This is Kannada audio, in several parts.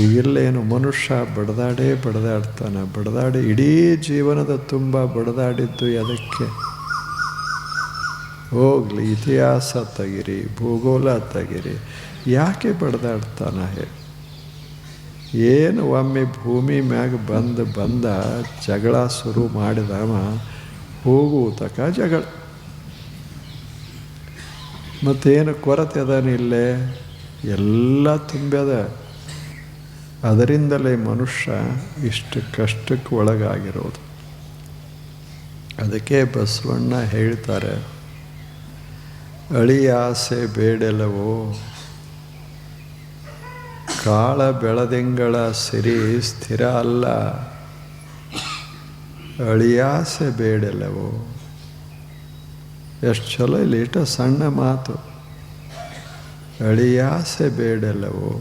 ಈಗಿಲ್ಲೇನು ಮನುಷ್ಯ ಬಡದಾಡಿ ಇಡೀ ಜೀವನದ ತುಂಬ ಬಡದಾಡಿದ್ದು ಅದಕ್ಕೆ. ಹೋಗ್ಲಿ, ಇತಿಹಾಸ ತೆಗಿರಿ, ಭೂಗೋಳ ತೆಗಿರಿ, ಯಾಕೆ ಬಡದಾಡ್ತಾನ ಹೇಳಿ? ಏನು ಒಮ್ಮೆ ಭೂಮಿ ಮ್ಯಾಗ ಬಂದ ಜಗಳ ಶುರು ಮಾಡಿದವ ಹೋಗುವುತಕ ಜಗಳ. ಮತ್ತೇನು ಕೊರತೆ ಅದಾನಿಲ್ಲೇ? ಎಲ್ಲ ತುಂಬ್ಯದ. ಅದರಿಂದಲೇ ಮನುಷ್ಯ ಇಷ್ಟು ಕಷ್ಟಕ್ಕೆ ಒಳಗಾಗಿರೋದು. ಅದಕ್ಕೆ ಬಸವಣ್ಣ ಹೇಳ್ತಾರೆ, ಅಳಿಯಾಸೆ ಬೇಡೆಲ್ಲವೋ, ಕಾಳ ಬೆಳದಿಂಗಳ ಸಿರಿ ಸ್ಥಿರ ಅಲ್ಲ, ಅಳಿಯಾಸೆ ಬೇಡೆಲ್ಲವೋ. ಎಷ್ಟು ಚಲೋ ಇಲ್ಲಿ, ಇಷ್ಟ ಸಣ್ಣ ಮಾತು. ಅಳಿಯಾಸೆ ಬೇಡೆಲ್ಲವೋ,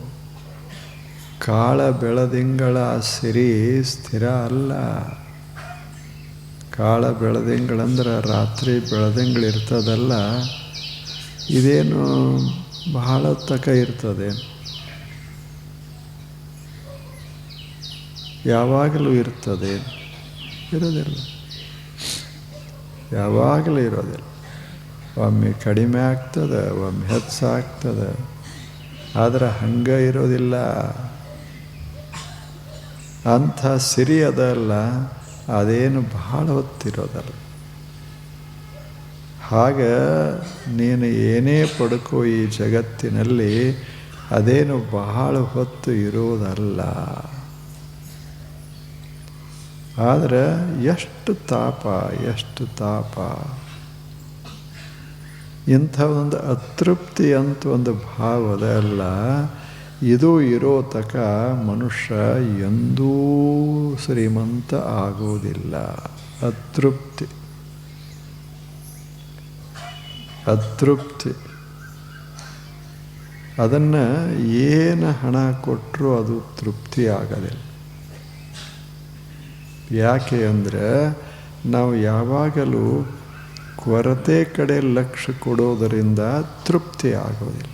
ಕಾಳ ಬೆಳದಿಂಗಳ ಸಿರಿ ಸ್ಥಿರ ಅಲ್ಲ. ಕಾಳ ಬೆಳದಿಂಗಳಂದ್ರೆ ರಾತ್ರಿ ಬೆಳದಿಂಗಳಿರ್ತದಲ್ಲ, ಇದೇನು ಬಹಳ ತಕ ಇರ್ತದೆ, ಯಾವಾಗಲೂ ಇರ್ತದೆ? ಇರೋದಿಲ್ಲ, ಯಾವಾಗಲೂ ಇರೋದಿಲ್ಲ. ಒಮ್ಮೆ ಕಡಿಮೆ ಆಗ್ತದೆ, ಒಮ್ಮೆ ಹೆಚ್ಚಾಗ್ತದೆ, ಆದರೆ ಹಂಗೆ ಇರೋದಿಲ್ಲ. ಅಂಥ ಸಿರಿ ಅದಲ್ಲ, ಅದೇನು ಬಹಳ ಹೊತ್ತಿರೋದಲ್ಲ. ಹಾಗೆ ನೀನು ಏನೇ ಪಡ್ಕೋ ಈ ಜಗತ್ತಿನಲ್ಲಿ, ಅದೇನು ಬಹಳ ಹೊತ್ತು ಇರೋದಲ್ಲ. ಆದರೆ ಎಷ್ಟು ತಾಪ. ಇಂಥ ಒಂದು ಅತೃಪ್ತಿ ಅಂತ ಒಂದು ಭಾವದಲ್ಲ, ಇದು ಇರೋ ತಕ ಮನುಷ್ಯ ಎಂದೂ ಶ್ರೀಮಂತ ಆಗೋದಿಲ್ಲ. ಅತೃಪ್ತಿ ಅದನ್ನು ಏನು ಹಣ ಕೊಟ್ಟರೂ ಅದು ತೃಪ್ತಿ ಆಗೋದಿಲ್ಲ. ಯಾಕೆ ಅಂದರೆ ನಾವು ಯಾವಾಗಲೂ ಕೊರತೆ ಕಡೆ ಲಕ್ಷ್ಯ ಕೊಡೋದರಿಂದ ತೃಪ್ತಿ ಆಗೋದಿಲ್ಲ.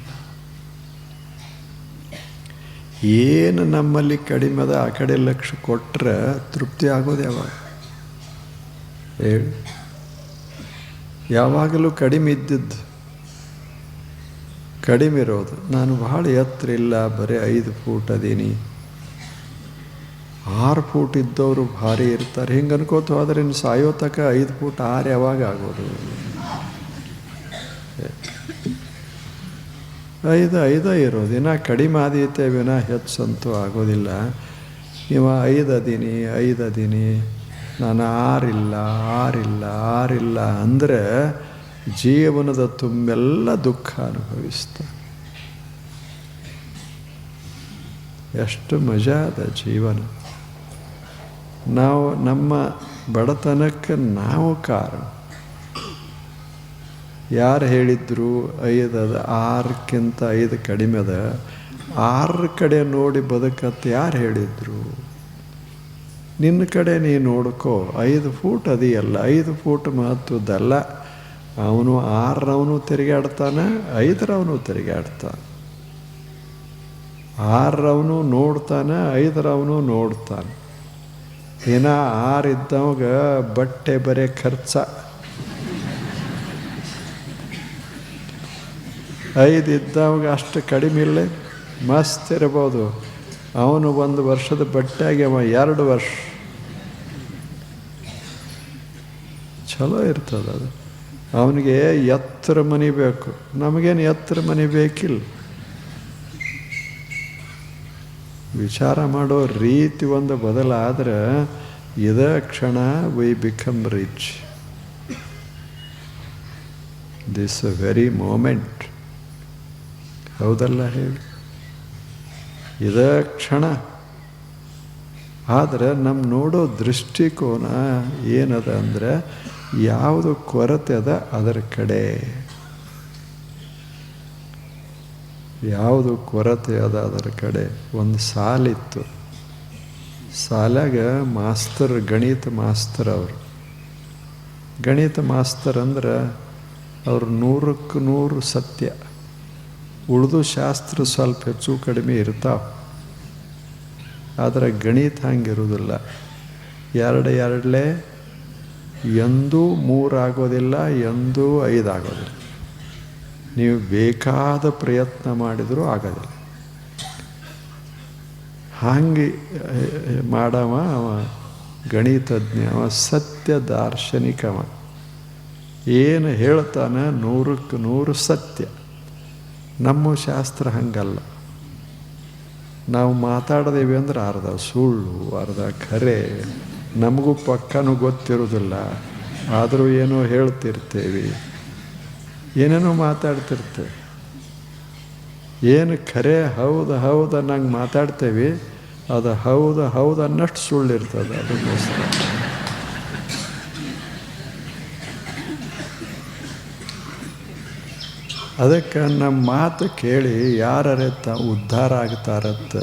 ಏನು ನಮ್ಮಲ್ಲಿ ಕಡಿಮೆ ಅದ ಆ ಕಡೆ ಲಕ್ಷ್ಯ ಕೊಟ್ಟರೆ ತೃಪ್ತಿ ಆಗೋದು ಯಾವಾಗ ಹೇಳಿ? ಯಾವಾಗಲೂ ಕಡಿಮೆ ಇದ್ದಿದ್ದು, ಕಡಿಮೆ ಇರೋದು. ನಾನು ಬಹಳ ಎತ್ತರ ಇಲ್ಲ, ಬರೀ 5 ಫೂಟ್ ಅದೀನಿ. 6 ಫೂಟ್ ಇದ್ದವರು ಭಾರಿ ಇರ್ತಾರೆ. ಹಿಂಗೆ ಅನ್ಕೋತ ಹೋದ್ರೆ ಇನ್ನು ಸಾಯೋ ತಕ 5 ಫೂಟ್ 6 ಯಾವಾಗ ಆಗೋದು? 5 ಇರೋದು. ಇನ್ನು ಕಡಿಮೆ ಆದೀತೆ ವಿನ ಹೆಚ್ಚಂತೂ ಆಗೋದಿಲ್ಲ. ಇವ 5 ಅದೀನಿ, ನಾನು 6 ಇಲ್ಲ ಅಂದರೆ ಜೀವನದ ತುಂಬೆಲ್ಲ ದುಃಖ ಅನುಭವಿಸ್ತಾನೆ. ಎಷ್ಟು ಮಜಾ ಅದ ಜೀವನ. ನಾವು ನಮ್ಮ ಬಡತನಕ್ಕೆ ನಾವು ಕಾರಣ. ಯಾರು ಹೇಳಿದ್ರು 5 ಅದ, 6ಕ್ಕಿಂತ 5 ಕಡಿಮೆ ಅದ, 6 ಕಡೆ ನೋಡಿ ಬದುಕತ್ತೆ ಯಾರು ಹೇಳಿದ್ರು? ನಿನ್ನ ಕಡೆ ನೀ ನೋಡ್ಕೋ. 5 ಫೂಟ್ ಅದೆಯಲ್ಲ, 5 ಫೂಟ್ ಮಹತ್ವದ್ದಲ್ಲ. ಅವನು 6ರವನು ತಿರುಗಾಡ್ತಾನೆ, 5ರವನು ತಿರುಗಾಡ್ತಾನೆ. 6ರವನು ನೋಡ್ತಾನೆ, 5ರವನು ನೋಡ್ತಾನೆ. ಇನ್ನು 6 ಇದ್ದವಾಗ ಬಟ್ಟೆ ಬರೀ ಖರ್ಚ, 5 ಇದ್ದವಾಗ ಅಷ್ಟು ಕಡಿಮೆ ಇಲ್ಲ, ಮಸ್ತ್ ಇರ್ಬೋದು. ಅವನು 1 ವರ್ಷದ ಬಟ್ಟೆಗೆ 2 ವರ್ಷ ಚಲೋ ಇರ್ತದೆ. ಅದು ಅವನಿಗೆ ಎತ್ತರ ಮನೆ ಬೇಕು, ನಮಗೇನು ಎತ್ತರ ಮನೆ ಬೇಕಿಲ್ಲ. ವಿಚಾರ ಮಾಡೋ ರೀತಿ ಒಂದು ಬದಲಾದ್ರೆ ಇದೇ ಕ್ಷಣ we become rich. This very moment. ಹೌದಲ್ಲ ಹೇಳಿ? ಇದೇ ಕ್ಷಣ. ಆದರೆ ನಮ್ಮ ನೋಡೋ ದೃಷ್ಟಿಕೋನ ಏನದ ಅಂದರೆ, ಯಾವುದು ಕೊರತೆ ಅದ ಅದರ ಕಡೆ, ಯಾವುದು ಕೊರತೆ ಅದ ಅದರ ಕಡೆ. ಒಂದು ಸಾಲಿತ್ತು, ಸಾಲಾಗ ಮಾಸ್ತರ್, ಗಣಿತ ಮಾಸ್ತರ್. ಗಣಿತ ಮಾಸ್ತರ್ ಅಂದ್ರೆ ಅವ್ರು 100ಕ್ಕೆ 100 ಸತ್ಯ. ಉಳಿದು ಶಾಸ್ತ್ರ ಸ್ವಲ್ಪ ಹೆಚ್ಚು ಕಡಿಮೆ ಇರ್ತಾವೆ. ಆದರೆ ಗಣಿತ ಹಂಗಿರುವುದಿಲ್ಲ. ಎರಡೇ ಎಂದೂ 3 ಆಗೋದಿಲ್ಲ, ಎಂದೂ 5 ಆಗೋದಿಲ್ಲ. ನೀವು ಬೇಕಾದ ಪ್ರಯತ್ನ ಮಾಡಿದರೂ ಆಗೋದಿಲ್ಲ. ಹಂಗೆ ಮಾಡವ ಅವ ಗಣಿತಜ್ಞ, ಅವ ಸತ್ಯ ದಾರ್ಶನಿಕವ. ಏನು ಹೇಳ್ತಾನೆ 100ಕ್ಕೆ 100 ಸತ್ಯ. ನಮ್ಮ ಶಾಸ್ತ್ರ ಹಂಗಲ್ಲ. ನಾವು ಮಾತಾಡ್ದೇವೆ ಅಂದ್ರೆ ಅರ್ಧ ಸುಳ್ಳು, ಅರ್ಧ ಖರೆ, ನಮಗೂ ಪಕ್ಕನೂ ಗೊತ್ತಿರೋದಿಲ್ಲ. ಆದರೂ ಏನೋ ಹೇಳ್ತಿರ್ತೇವೆ, ಏನೇನೋ ಮಾತಾಡ್ತಿರ್ತೇವೆ. ಏನು ಖರೆ ಹೌದು ಅನ್ನಂಗೆ ಮಾತಾಡ್ತೇವೆ, ಅದು ಹೌದು ಅನ್ನಷ್ಟು ಸುಳ್ಳಿರ್ತದೆ. ಅದಕ್ಕೋಸ್ಕರ ಅದಕ್ಕೆ ನಮ್ಮ ಮಾತು ಕೇಳಿ ಯಾರತ್ತ ಉದ್ಧಾರ ಆಗ್ತಾರತ್ತ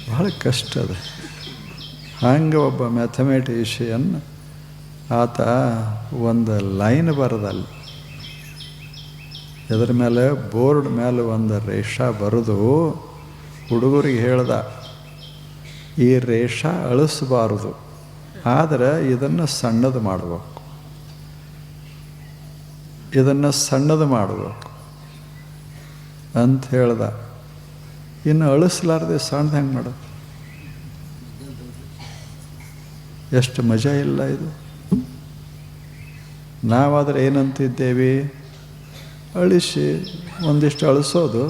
ಬಹಳ ಕಷ್ಟ ಅದ. ಹಂಗೆ ಒಬ್ಬ ಮ್ಯಾಥಮೆಟಿಷಿಯನ್ ಆತ ಒಂದು ಲೈನ್ ಬರೆದಲ್ಲಿ, ಎದ್ರ ಮೇಲೆ ಬೋರ್ಡ್ ಮೇಲೆ ಒಂದು ರೇಷಾ ಬರೆದು ಹುಡುಗರಿಗೆ ಹೇಳ್ದ, ಈ ರೇಷಾ ಅಳಿಸಬಾರ್ದು, ಆದರೆ ಇದನ್ನು ಸಣ್ಣದು ಮಾಡಬೇಕು, ಇದನ್ನು ಸಣ್ಣದು ಮಾಡಬೇಕು ಅಂತ ಹೇಳ್ದ. ಇನ್ನು ಅಳಿಸ್ಲಾರ್ದೆ ಸಣ್ಣದು ಹೆಂಗೆ ಮಾಡೋದು? ಎಷ್ಟು ಮಜಾ ಇಲ್ಲ ಇದು. ನಾವಾದರೆ ಏನಂತಿದ್ದೇವೆ, ಅಳಿಸಿ ಒಂದಿಷ್ಟು ಅಳಿಸೋದು,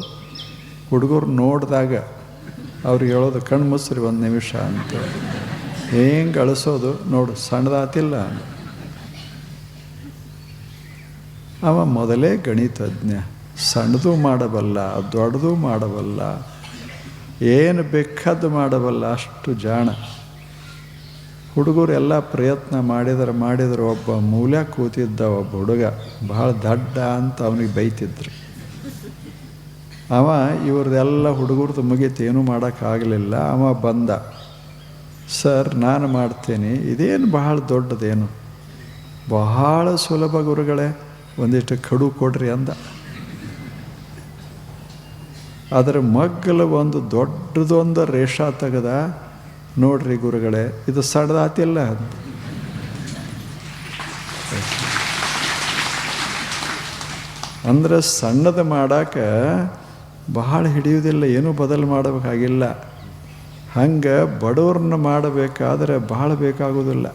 ಹುಡುಗರು ನೋಡಿದಾಗ ಅವ್ರಿಗೆ ಹೇಳೋದು ಕಣ್ಣು ಮುಸ್ರಿ 1 ನಿಮಿಷ ಅಂತ. ಹೆಂಗೆ ಅಳಿಸೋದು ನೋಡು, ಸಣ್ಣದಾತಿಲ್ಲ. ಅವ ಮೊದಲೇ ಗಣಿತಜ್ಞ, ಸಣ್ಣದು ಮಾಡಬಲ್ಲ, ದೊಡ್ಡದು ಮಾಡಬಲ್ಲ, ಏನು ಬೇಕಾದ್ದು ಮಾಡಬಲ್ಲ, ಅಷ್ಟು ಜಾಣ. ಹುಡುಗರು ಎಲ್ಲ ಪ್ರಯತ್ನ ಮಾಡಿದ್ರೆ ಒಬ್ಬ ಮೂಲೆ ಕೂತಿದ್ದ ಒಬ್ಬ ಹುಡುಗ ಭಾಳ ದಡ್ಡ ಅಂತ ಅವನಿಗೆ ಬೈತಿದ್ರು. ಅವ ಇವ್ರದ್ದೆಲ್ಲ ಹುಡುಗರದ್ದು ಮುಗೀತು, ಏನೂ ಮಾಡೋಕ್ಕಾಗಲಿಲ್ಲ. ಅವ ಬಂದ, ಸರ್ ನಾನು ಮಾಡ್ತೇನೆ, ಇದೇನು ಬಹಳ ದೊಡ್ಡದೇನು, ಬಹಳ ಸುಲಭ ಗುರುಗಳೇ, ಒಂದಿಷ್ಟು ಕಡು ಕೊಡ್ರಿ ಅಂದ. ಅದರ ಮಗ್ಗಲು ಒಂದು ದೊಡ್ಡದೊಂದು ರೇಷಾ ತೆಗೆದ, ನೋಡ್ರಿ ಗುರುಗಳೇ ಇದು ಸಣ್ಣದಾತಿಲ್ಲ ಅಂತ. ಅಂದ್ರೆ ಸಣ್ಣದು ಮಾಡೋಕೆ ಬಹಳ ಹಿಡಿಯೋದಿಲ್ಲ, ಏನೂ ಬದಲು ಮಾಡಬೇಕಾಗಿಲ್ಲ. ಹಂಗೆ ಬಡವ್ರನ್ನ ಮಾಡಬೇಕಾದ್ರೆ ಬಹಳ ಬೇಕಾಗೋದಿಲ್ಲ.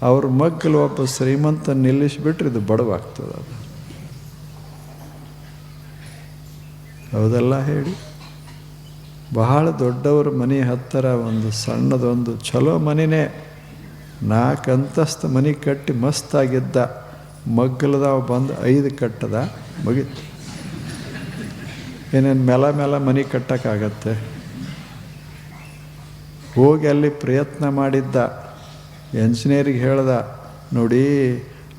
ಅವ್ರ ಮಗ್ಗಲು ಒಬ್ಬ ಶ್ರೀಮಂತ ನಿಲ್ಲಿಸಿಬಿಟ್ರೆ ಇದು ಬಡವಾಗ್ತದೆ. ಅದು ಹೌದಲ್ಲ ಹೇಳಿ? ಬಹಳ ದೊಡ್ಡವ್ರ ಮನೆ ಹತ್ತಿರ ಒಂದು ಸಣ್ಣದೊಂದು ಚಲೋ ಮನೆಯೇ 4 ಅಂತಸ್ತು ಮನೆ ಕಟ್ಟಿ ಮಸ್ತಾಗಿದ್ದ, ಮಗ್ಗಲದಾವ ಬಂದು 5 ಕಟ್ಟದ, ಮುಗೀತು. ಏನೇನು ಮೇಲೆ ಮನೆ ಕಟ್ಟೋಕ್ಕಾಗತ್ತೆ? ಹೋಗಿ ಅಲ್ಲಿ ಪ್ರಯತ್ನ ಮಾಡಿದ್ದ, ಎಂಜಿನಿಯರಿಗೆ ಹೇಳ್ದ, ನೋಡಿ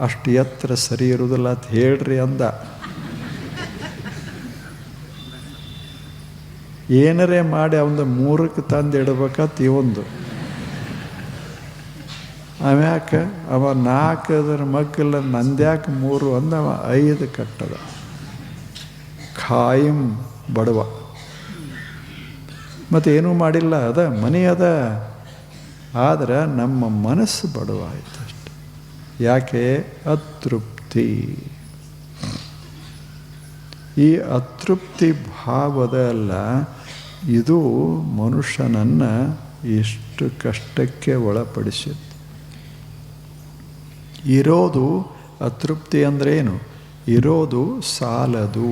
ಅಷ್ಟು ಎತ್ತರ ಸರಿ ಇರುವುದಿಲ್ಲ ಅಂತ ಹೇಳ್ರಿ ಅಂದ. ಏನರೇ ಮಾಡಿ ಅವನು 3ಕ್ಕೆ ತಂದು ಇಡ್ಬೇಕಂತ ಇವಂದು. ಅವ್ಯಾಕ ಅವ 4 ಮಗ್ಗಲ ನಂದ್ಯಾಕೆ 3 ಅಂದ, ಅವ 5 ಕಟ್ಟದ. ಖಾಯಂ ಬಡವ, ಮತ್ತು ಏನೂ ಮಾಡಿಲ್ಲ, ಅದ ಮನೆ ಅದ. ಆದರೆ ನಮ್ಮ ಮನಸ್ಸು ಬಡವ ಆಯ್ತು ಅಷ್ಟೆ. ಯಾಕೆ? ಅತೃಪ್ತಿ. ಈ ಅತೃಪ್ತಿ ಭಾವದಲ್ಲ, ಇದು ಮನುಷ್ಯನನ್ನು ಎಷ್ಟು ಕಷ್ಟಕ್ಕೆ ಒಳಪಡಿಸಿತ್ತು. ಇರೋದು ಅತೃಪ್ತಿ ಅಂದರೆ ಏನು? ಇರೋದು ಸಾಲದು,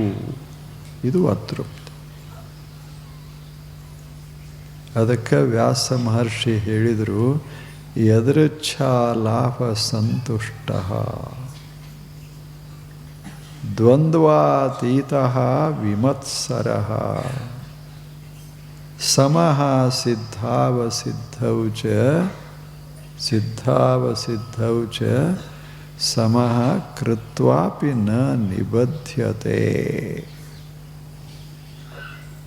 ಇದು ಅತೃಪ್ತಿ. ಅದಕ್ಕೆ ವ್ಯಾಸ ಮಹರ್ಷಿ ಹೇಳಿದರು, ಯದೃಚ್ಛಾ ಲಾಭ ಸಂತುಷ್ಟ ದ್ವಂದ್ವಾತೀತಃ ವಿಮತ್ಸರಃ ಸಮಃ ಸಿದ್ಧಾವಸಿದ್ಧೌ ಚ ಸಮಃ ಕೃತ್ವಾಪಿ ನ ನಿಬಧ್ಯತೆ.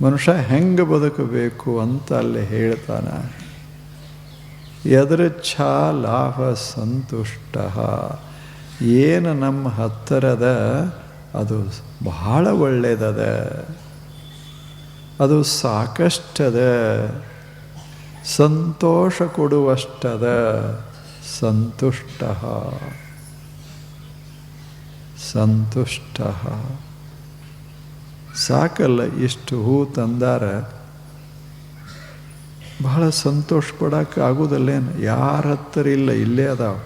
ಮನುಷ್ಯ ಹೆಂಗೆ ಬದುಕಬೇಕು ಅಂತ ಅಲ್ಲಿ ಹೇಳ್ತಾನೆ. ಯದೃಚ್ಛಾ ಲಾಭ ಸಂತುಷ್ಟ, ಏನು ನಮ್ಮ ಹತ್ತಿರದ ಅದು ಬಹಳ ಒಳ್ಳೆಯದದ, ಅದು ಸಾಕಷ್ಟದ ಸಂತೋಷ ಕೊಡುವಷ್ಟದ ಸಂತುಷ್ಟ ಸಂತುಷ್ಟ. ಸಾಕಲ್ಲ, ಇಷ್ಟು ಹೂ ತಂದಾರ, ಬಹಳ ಸಂತೋಷ ಪಡಕ್ಕೆ ಆಗೋದಲ್ಲೇನು? ಯಾರ ಹತ್ತಿರ ಇಲ್ಲ, ಇಲ್ಲೇ ಅದಾವ.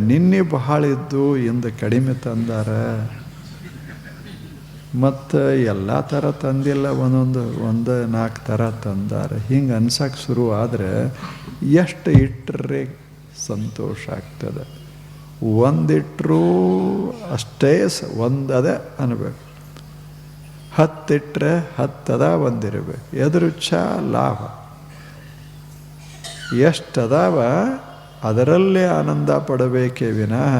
ನಿನ್ನೆ ಬಹಳ ಇದ್ದು ಇಂದ ಕಡಿಮೆ ತಂದಾರ, ಮತ್ತು ಎಲ್ಲ ಥರ ತಂದಿಲ್ಲ, ಒಂದು 4 ಥರ ತಂದಾರ. ಹಿಂಗೆ ಅನ್ಸಕ್ಕೆ ಶುರು ಆದರೆ ಎಷ್ಟು ಇಟ್ಟರೆ ಸಂತೋಷ ಆಗ್ತದೆ? ಒಂದಿಟ್ಟರೂ ಅಷ್ಟೇ, ಒಂದದೇ ಅನ್ಬೇಕು. 10 ಇಟ್ಟರೆ 10 ಒಂದಿರಬೇಕು. ಎದುರುಚ್ಛ ಲಾಭ ಎಷ್ಟದಾವ ಅದರಲ್ಲೇ ಆನಂದ ಪಡಬೇಕೇ ವಿನಃ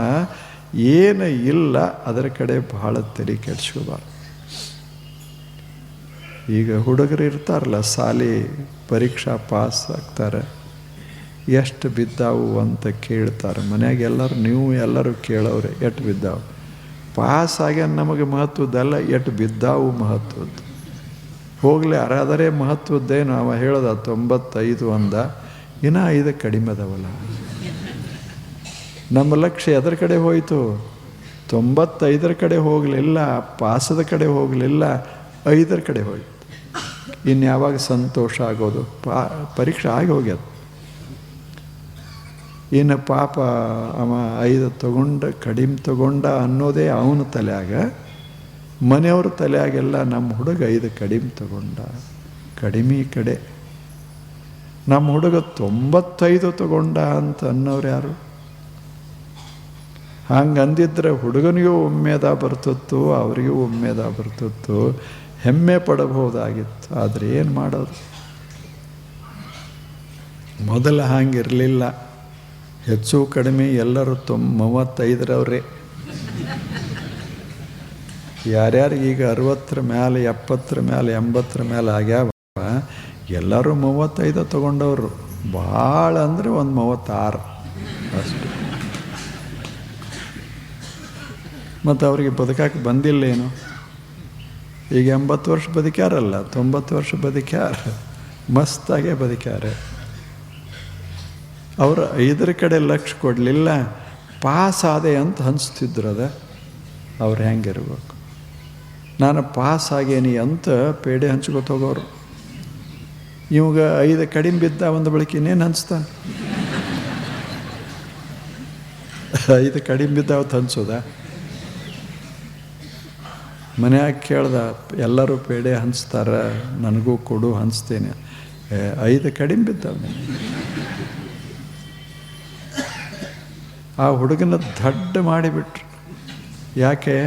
ಏನು ಇಲ್ಲ ಅದರ ಕಡೆ ಬಹಳ ತಲೆ ಕೆಡಿಸ್ಕೋಬಾರ್ದು. ಈಗ ಹುಡುಗರು ಇರ್ತಾರಲ್ಲ, ಸಾಲಿ ಪರೀಕ್ಷಾ ಪಾಸ್ ಆಗ್ತಾರೆ, ಎಷ್ಟು ಬಿದ್ದಾವು ಅಂತ ಕೇಳ್ತಾರೆ ಮನ್ಯಾಗ. ನೀವು ಎಲ್ಲರೂ ಕೇಳೋರೆ, ಎಷ್ಟು ಬಿದ್ದಾವು? ಪಾಸ್ ಆಗ್ಯಾನ ನಮಗೆ ಮಹತ್ವದ್ದಲ್ಲ, ಎಷ್ಟು ಬಿದ್ದಾವು ಮಹತ್ವದ್ದು. ಹೋಗಲಿ, ಅರಾದರೆ ಮಹತ್ವದ್ದೇನು? ಅವ ಹೇಳ್ದ 95 ಅಂದ, ಇನ್ನೂ 5 ಕಡಿಮೆ ಅದಾವಲ್ಲ. ನಮ್ಮ ಲಕ್ಷ್ಯ ಎದರ ಕಡೆ ಹೋಯಿತು? 95 ಕಡೆ ಹೋಗಲಿಲ್ಲ, ಪಾಸದ ಕಡೆ ಹೋಗಲಿಲ್ಲ, 5 ಕಡೆ ಹೋಯ್ತು. ಇನ್ನು ಯಾವಾಗ ಸಂತೋಷ ಆಗೋದು? ಪರೀಕ್ಷೆ ಆಗಿ ಹೋಗ್ಯದ. ಇನ್ನು ಪಾಪ ಅವ 5 ಕಡಿಮೆ ತಗೊಂಡ ಅನ್ನೋದೇ ಅವನ ತಲೆಯಾಗ. ಮನೆಯವ್ರ ತಲೆಯಾಗೆಲ್ಲ ನಮ್ಮ ಹುಡುಗ 5 ಕಡಿಮೆ ತಗೊಂಡ, ಕಡಿಮೆ ಕಡೆ. ನಮ್ಮ ಹುಡುಗ 95 ತಗೊಂಡ ಅಂತ ಅನ್ನೋರು ಯಾರು? ಹಂಗೆ ಅಂದಿದ್ರೆ ಹುಡುಗನಿಗೂ ಒಮ್ಮೆದ ಬರ್ತಿತ್ತು, ಅವರಿಗೂ ಒಮ್ಮೆದ ಬರ್ತಿತ್ತು, ಹೆಮ್ಮೆ ಪಡಬಹುದಾಗಿತ್ತು. ಆದರೆ ಏನು ಮಾಡೋದು? ಮೊದಲು ಹಾಗಿರಲಿಲ್ಲ. ಹೆಚ್ಚು ಕಡಿಮೆ ಎಲ್ಲರೂ 35ರವ್ರೆ. ಯಾರ್ಯಾರಿಗೆ ಈಗ 60 ಮೇಲೆ 70 ಮೇಲೆ 80 ಮೇಲೆ ಆಗ್ಯಾವ, ಎಲ್ಲರೂ 35 ತಗೊಂಡವರು. ಭಾಳ ಅಂದರೆ ಒಂದು 36 ಅಷ್ಟು. ಮತ್ತು ಅವರಿಗೆ ಬದುಕಕ್ಕೆ ಬಂದಿಲ್ಲ ಏನು? ಈಗ 80 ವರ್ಷ ಬದುಕ್ಯಾರಲ್ಲ, 90 ವರ್ಷ ಬದುಕ್ಯಾರ, ಮಸ್ತಾಗೆ ಬದುಕ್ಯಾರೆ. ಅವರು 5 ಕಡೆ ಲಕ್ಷ್ಯ ಕೊಡಲಿಲ್ಲ, ಪಾಸ್ ಆದೆ ಅಂತ ಅನಿಸ್ತಿದ್ರು. ಅವ್ರು ಹೆಂಗಿರ್ಬೇಕು? ನಾನು ಪಾಸ್ ಆಗೇನಿ ಅಂತ ಪೇಡೆ ಹಂಚ್ಕೊತ ಹೋಗೋರು. ಇವಾಗ 5 ಕಡಿಮೆ ಬಿದ್ದ ಒಂದು ಬಳಿಕೆ ಇನ್ನೇನು ಅನಿಸ್ತಾನೆ? 5 ಕಡಿಮೆ ಬಿದ್ದಾವತ್ತು ಅನ್ಸೋದ? ಮನ್ಯಾಗ ಕೇಳ್ದ, ಎಲ್ಲರೂ ಪೇಡೆ ಹಂಚ್ತಾರೆ, ನನಗೂ ಕೊಡು, ಹಂಚ್ತೇನೆ. 5 ಕಡಿಮೆ ಬಿದ್ದಾವ. ಆ ಹುಡುಗನ ದಡ್ಡ ಮಾಡಿಬಿಟ್ರು. ಯಾಕೆ?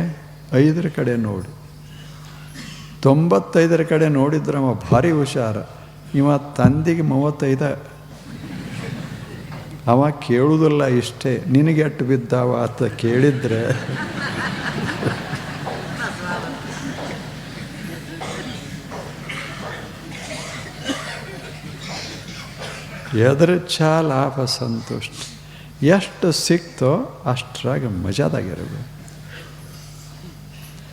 5 ಕಡೆ ನೋಡಿ. 95 ಕಡೆ ನೋಡಿದ್ರೆ ಅವ ಭಾರಿ ಹುಷಾರ. ಇವ ತಂದೆಗೆ 35. ಅವ ಕೇಳುವುದಿಲ್ಲ ಇಷ್ಟೇ, ನಿನಗೆ ಎಟ್ಟು ಬಿದ್ದಾವ ಅಂತ ಕೇಳಿದ್ರೆ ಎದೃಚ್ಛ ಲಾಭ ಸಂತುಷ್ಟ. ಎಷ್ಟು ಸಿಕ್ತೋ ಅಷ್ಟರಾಗ ಮಜಾದಾಗಿರಬೇಕು.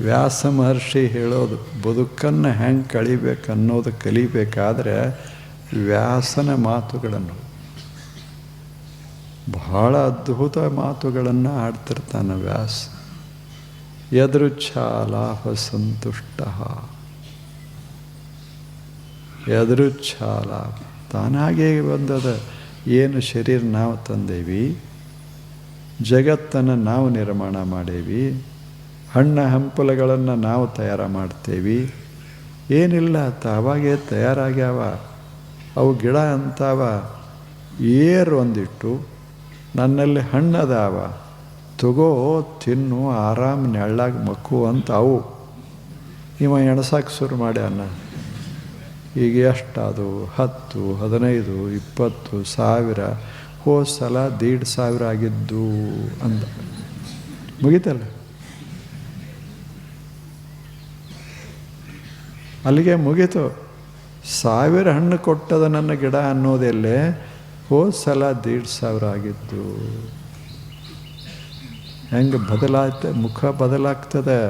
ವ್ಯಾಸ ಮಹರ್ಷಿ ಹೇಳೋದು, ಬದುಕನ್ನು ಹೆಂಗೆ ಕಳಿಬೇಕು ಅನ್ನೋದು ಕಲಿಬೇಕಾದ್ರೆ ವ್ಯಾಸನ ಮಾತುಗಳನ್ನು, ಬಹಳ ಅದ್ಭುತ ಮಾತುಗಳನ್ನು ಆಡ್ತಿರ್ತಾನೆ ವ್ಯಾಸ. ಯದೃಚ್ಛ ಲಾಭ ಸಂತುಷ್ಟ. ಯದೃಚ್ಛ ಲಾಭ ತಾನಾಗೇ ಬಂದದ. ಏನು ಶರೀರ ನಾವು ತಂದೇವಿ, ಜಗತ್ತನ್ನು ನಾವು ನಿರ್ಮಾಣ ಮಾಡೇವಿ, ಹಣ್ಣು ಹಂಪಲುಗಳನ್ನು ನಾವು ತಯಾರು ಮಾಡ್ತೇವೆ. ಏನಿಲ್ಲ, ತಾವಾಗೇ ತಯಾರಾಗ್ಯಾವ. ಅವು ಗಿಡ ಅಂತಾವ, ಏರು ಒಂದಿಟ್ಟು ನನ್ನಲ್ಲಿ ಹಣ್ಣದಾವ, ತಗೋ ತಿನ್ನು, ಆರಾಮ ನೆಳ್ಳಾಗ ಮಕ್ಕು ಅಂತ ಅವು. ಇವ ಎಣಸಕ್ಕೆ ಶುರು ಮಾಡ್ಯಾನ. ಈಗ ಎಷ್ಟಾದು? 10, 15, 20 ಸಾವಿರ. ಹೋದ ಸಲ 1,500 ಆಗಿದ್ದು ಅಂದ. ಮುಗಿತಲ್ಲ, ಅಲ್ಲಿಗೆ ಮುಗೀತು. 1000 ಹಣ್ಣು ಕೊಟ್ಟದ ನನ್ನ ಗಿಡ ಅನ್ನೋದೆಲ್ಲೇ, ಹೋದ ಸಲ 1,500 ಆಗಿದ್ದು. ಹೆಂಗೆ ಮುಖ ಬದಲಾಗ್ತದೆ,